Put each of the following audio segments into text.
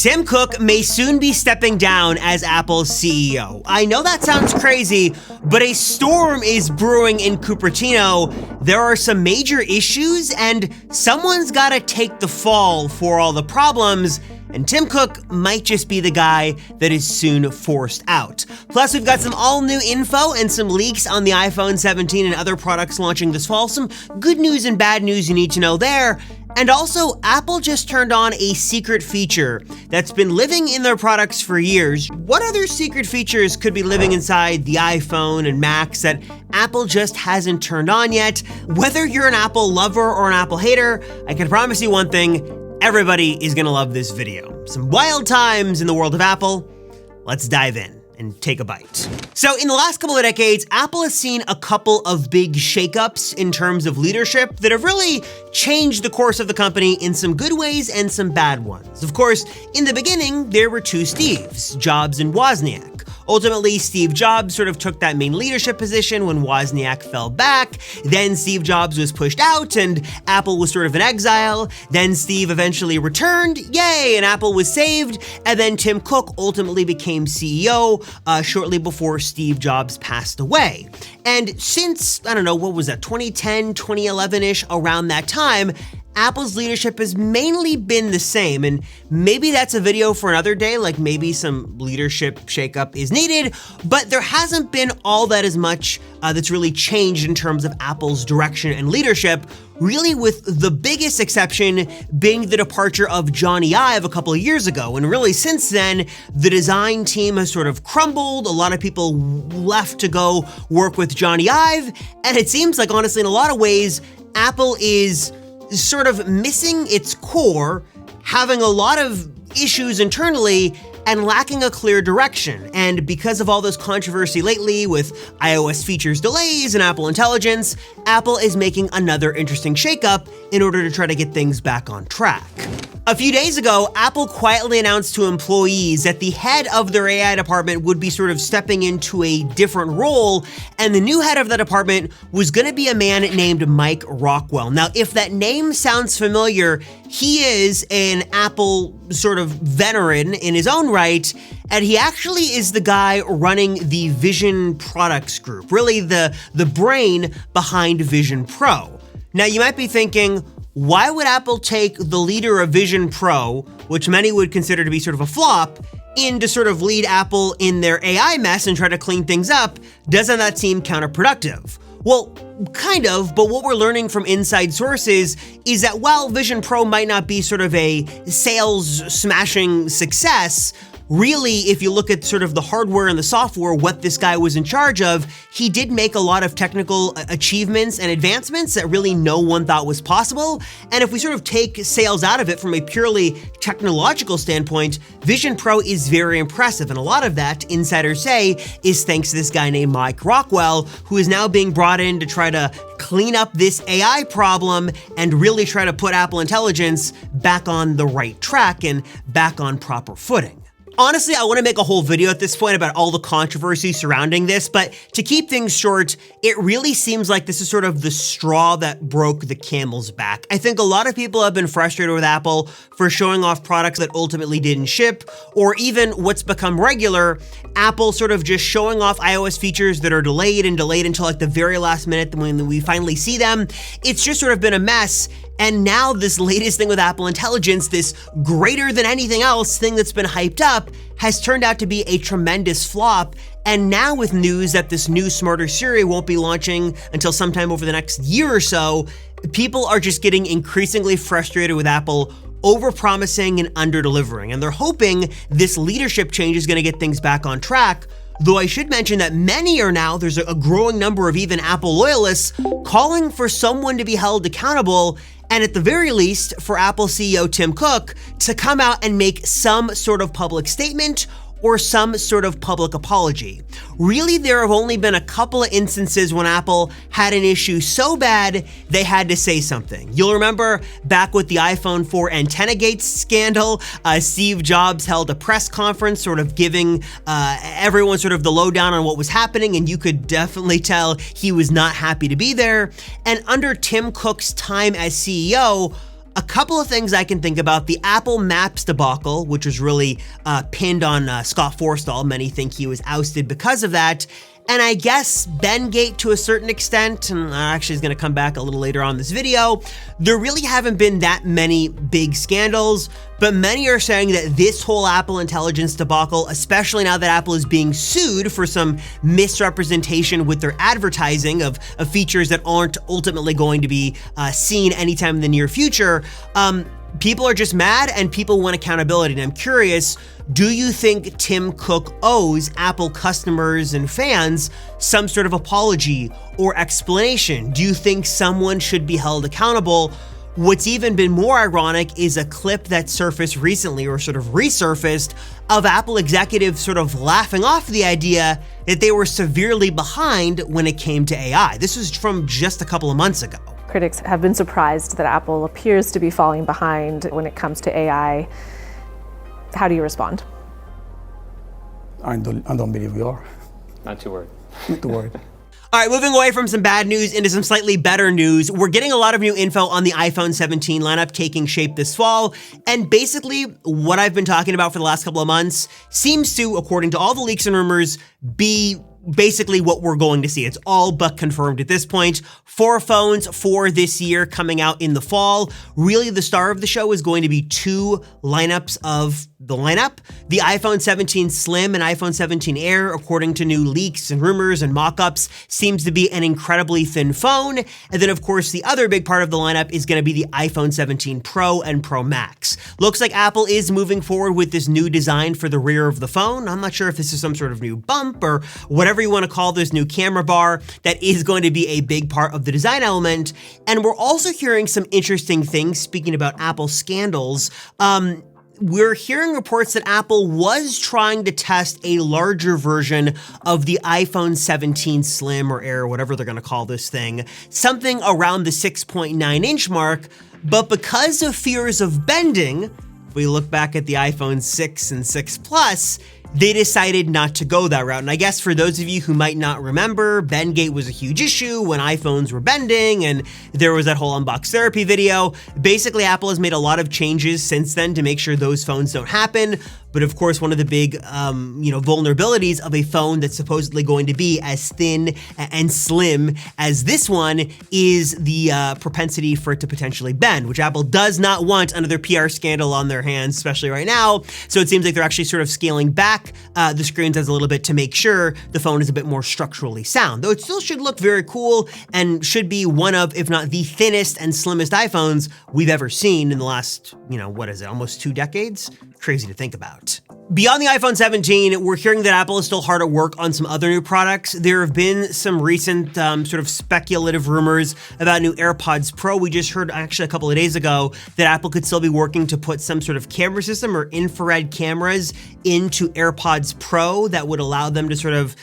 Tim Cook may soon be stepping down as Apple's CEO. I know that sounds crazy, but a storm is brewing in Cupertino. There are some major issues, and someone's gotta take the fall for all the problems, and Tim Cook might just be the guy that is soon forced out. Plus, we've got some all-new info and some leaks on the iPhone 17 and other products launching this fall. Some good news and bad news you need to know there. And also, Apple just turned on a secret feature that's been living in their products for years. What other secret features could be living inside the iPhone and Macs that Apple just hasn't turned on yet? Whether you're an Apple lover or an Apple hater, I can promise you one thing: everybody is gonna love this video. Some wild times in the world of Apple. Let's dive in and take a bite. So in the last couple of decades, Apple has seen a couple of big shakeups in terms of leadership that have really changed the course of the company in some good ways and some bad ones. Of course, in the beginning, there were two Steves, Jobs and Wozniak. Ultimately, Steve Jobs sort of took that main leadership position when Wozniak fell back. Then Steve Jobs was pushed out and Apple was sort of in exile. Then Steve eventually returned, yay, and Apple was saved. And then Tim Cook ultimately became CEO shortly before Steve Jobs passed away. And since, I don't know, what was that, 2010, 2011-ish, around that time, Apple's leadership has mainly been the same, and maybe that's a video for another day, like maybe some leadership shakeup is needed, but there hasn't been all that as much that's really changed in terms of Apple's direction and leadership, really with the biggest exception being the departure of Johnny Ive a couple of years ago. And really since then, the design team has sort of crumbled. A lot of people left to go work with Johnny Ive, and it seems like, honestly, in a lot of ways, Apple is sort of missing its core, having a lot of issues internally, and lacking a clear direction. And because of all this controversy lately with iOS features delays and Apple Intelligence, Apple is making another interesting shakeup in order to try to get things back on track. A few days ago, Apple quietly announced to employees that the head of their AI department would be sort of stepping into a different role, and the new head of the department was going to be a man named Mike Rockwell. Now, if that name sounds familiar, he is an Apple sort of veteran in his own right, and he actually is the guy running the Vision Products Group, really the brain behind Vision Pro. Now, you might be thinking, why would Apple take the leader of Vision Pro, which many would consider to be sort of a flop, in to sort of lead Apple in their AI mess and try to clean things up? Doesn't that seem counterproductive? Well, kind of, but what we're learning from inside sources is that while Vision Pro might not be sort of a sales smashing success, really, if you look at sort of the hardware and the software, what this guy was in charge of, he did make a lot of technical achievements and advancements that really no one thought was possible. And if we sort of take sales out of it from a purely technological standpoint, Vision Pro is very impressive. And a lot of that, insiders say, is thanks to this guy named Mike Rockwell, who is now being brought in to try to clean up this AI problem and really try to put Apple Intelligence back on the right track and back on proper footing. Honestly, I want to make a whole video at this point about all the controversy surrounding this, but to keep things short, it really seems like this is sort of the straw that broke the camel's back. I think a lot of people have been frustrated with Apple for showing off products that ultimately didn't ship, or even what's become regular, Apple sort of just showing off iOS features that are delayed until like the very last minute when we finally see them. It's just sort of been a mess. And now this latest thing with Apple Intelligence, this greater than anything else thing that's been hyped up, has turned out to be a tremendous flop. And now with news that this new smarter Siri won't be launching until sometime over the next year or so, people are just getting increasingly frustrated with Apple overpromising and under-delivering. And they're hoping this leadership change is gonna get things back on track. Though I should mention that many are now, there's a growing number of even Apple loyalists calling for someone to be held accountable, and at the very least, for Apple CEO Tim Cook to come out and make some sort of public statement or some sort of public apology. Really, there have only been a couple of instances when Apple had an issue so bad they had to say something. You'll remember back with the iPhone 4 antenna gates scandal, Steve Jobs held a press conference sort of giving everyone sort of the lowdown on what was happening, and you could definitely tell he was not happy to be there. And under Tim Cook's time as CEO, A couple of things I can think about: the Apple Maps debacle, which was really pinned on Scott Forstall. Many think he was ousted because of that. And I guess Bengate to a certain extent, and actually is going to come back a little later on in this video. There really haven't been that many big scandals, but many are saying that this whole Apple Intelligence debacle, especially now that Apple is being sued for some misrepresentation with their advertising of features that aren't ultimately going to be seen anytime in the near future, people are just mad and people want accountability. And I'm curious, do you think Tim Cook owes Apple customers and fans some sort of apology or explanation? Do you think someone should be held accountable? What's even been more ironic is a clip that surfaced recently, or sort of resurfaced, of Apple executives sort of laughing off the idea that they were severely behind when it came to AI. This was from just a couple of months ago. Critics have been surprised that Apple appears to be falling behind when it comes to AI. How do you respond? I don't believe we are. Not too worried. Not too worried. All right, moving away from some bad news into some slightly better news. We're getting a lot of new info on the iPhone 17 lineup taking shape this fall. And basically, what I've been talking about for the last couple of months seems to, according to all the leaks and rumors, be basically what we're going to see. It's all but confirmed at this point. 4 phones for this year coming out in the fall. Really, the star of the show is going to be 2 lineups of the lineup. The iPhone 17 Slim and iPhone 17 Air, according to new leaks and rumors and mock-ups, seems to be an incredibly thin phone. And then, of course, the other big part of the lineup is going to be the iPhone 17 Pro and Pro Max. Looks like Apple is moving forward with this new design for the rear of the phone. I'm not sure if this is some sort of new bump or whatever you want to call this new camera bar that is going to be a big part of the design element. And we're also hearing some interesting things, speaking about Apple scandals. We're hearing reports that Apple was trying to test a larger version of the iPhone 17 Slim or Air, whatever they're going to call this thing, something around the 6.9-inch mark, but because of fears of bending, if we look back at the iPhone 6 and 6 Plus, they decided not to go that route. And I guess for those of you who might not remember, Bendgate was a huge issue when iPhones were bending, and there was that whole unbox therapy video. Basically, Apple has made a lot of changes since then to make sure those phones don't happen. But of course, one of the big, vulnerabilities of a phone that's supposedly going to be as thin and slim as this one is the propensity for it to potentially bend, which Apple does not want another PR scandal on their hands, especially right now. So it seems like they're actually sort of scaling back the screens as a little bit to make sure the phone is a bit more structurally sound, though it still should look very cool and should be one of, if not the thinnest and slimmest iPhones we've ever seen in the last, almost 2 decades? Crazy to think about. Beyond the iPhone 17, we're hearing that Apple is still hard at work on some other new products. There have been some recent sort of speculative rumors about new AirPods Pro. We just heard actually a couple of days ago that Apple could still be working to put some sort of camera system or infrared cameras into AirPods Pro that would allow them to sort of,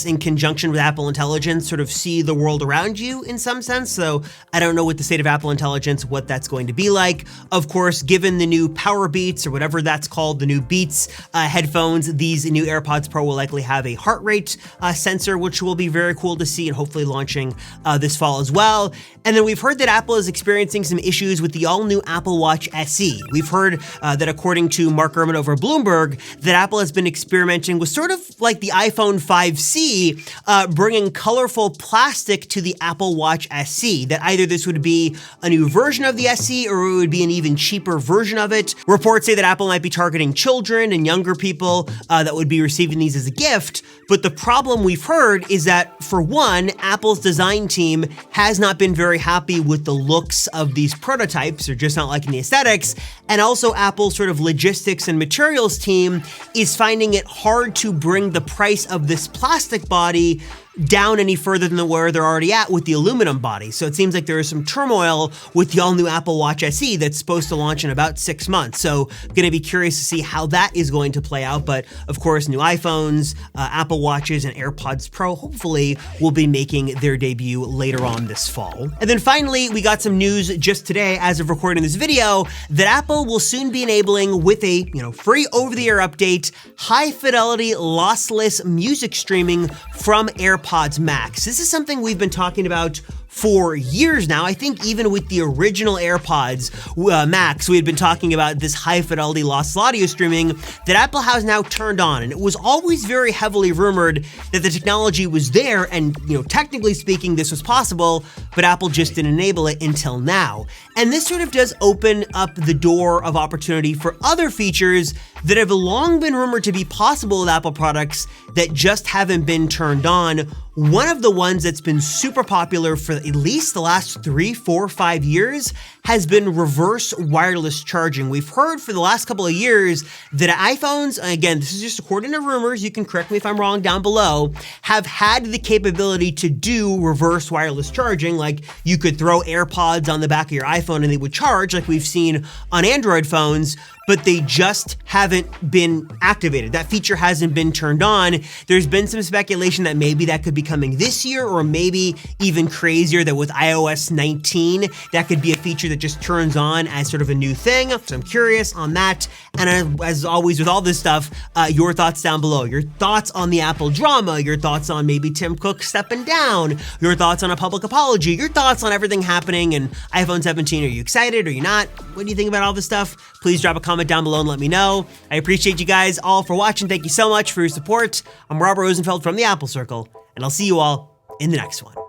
in conjunction with Apple Intelligence, sort of see the world around you in some sense. So I don't know with the state of Apple Intelligence what that's going to be like. Of course, given the new Power Beats or whatever that's called, the new Beats headphones, these new AirPods Pro will likely have a heart rate sensor, which will be very cool to see and hopefully launching this fall as well. And then we've heard that Apple is experiencing some issues with the all-new Apple Watch SE. We've heard that according to Mark Gurman over Bloomberg, that Apple has been experimenting with sort of like the iPhone 5C, bringing colorful plastic to the Apple Watch SE, that either this would be a new version of the SE or it would be an even cheaper version of it. Reports say that Apple might be targeting children and younger people that would be receiving these as a gift. But the problem we've heard is that, for one, Apple's design team has not been very happy with the looks of these prototypes, or just not liking the aesthetics. And also Apple's sort of logistics and materials team is finding it hard to bring the price of this plastic body down any further than where they're already at with the aluminum body. So it seems like there is some turmoil with the all-new Apple Watch SE that's supposed to launch in about 6 months. So gonna be curious to see how that is going to play out. But of course, new iPhones, Apple Watches, and AirPods Pro hopefully will be making their debut later on this fall. And then finally, we got some news just today, as of recording this video, that Apple will soon be enabling, with a free over-the-air update, high-fidelity lossless music streaming from AirPods Max. This is something we've been talking about for years now. I think even with the original AirPods Max, we had been talking about this high fidelity lossless audio streaming that Apple has now turned on. And it was always very heavily rumored that the technology was there and, technically speaking, this was possible, but Apple just didn't enable it until now. And this sort of does open up the door of opportunity for other features that have long been rumored to be possible with Apple products that just haven't been turned on. One of the ones that's been super popular for at least the last 3, 4, 5 years has been reverse wireless charging. We've heard for the last couple of years that iPhones, again, this is just according to rumors, you can correct me if I'm wrong down below, have had the capability to do reverse wireless charging. Like you could throw AirPods on the back of your iPhone and they would charge like we've seen on Android phones, but they just haven't been activated. That feature hasn't been turned on. There's been some speculation that maybe that could be coming this year, or maybe even crazier that with iOS 19, that could be a feature that just turns on as sort of a new thing. So I'm curious on that. And as always with all this stuff, your thoughts down below. Your thoughts on the Apple drama, your thoughts on maybe Tim Cook stepping down, your thoughts on a public apology, your thoughts on everything happening in iPhone 17. Are you excited? Are you not? What do you think about all this stuff? Please drop a comment down below and let me know. I appreciate you guys all for watching. Thank you so much for your support. I'm Robert Rosenfeld from the Apple Circle, and I'll see you all in the next one.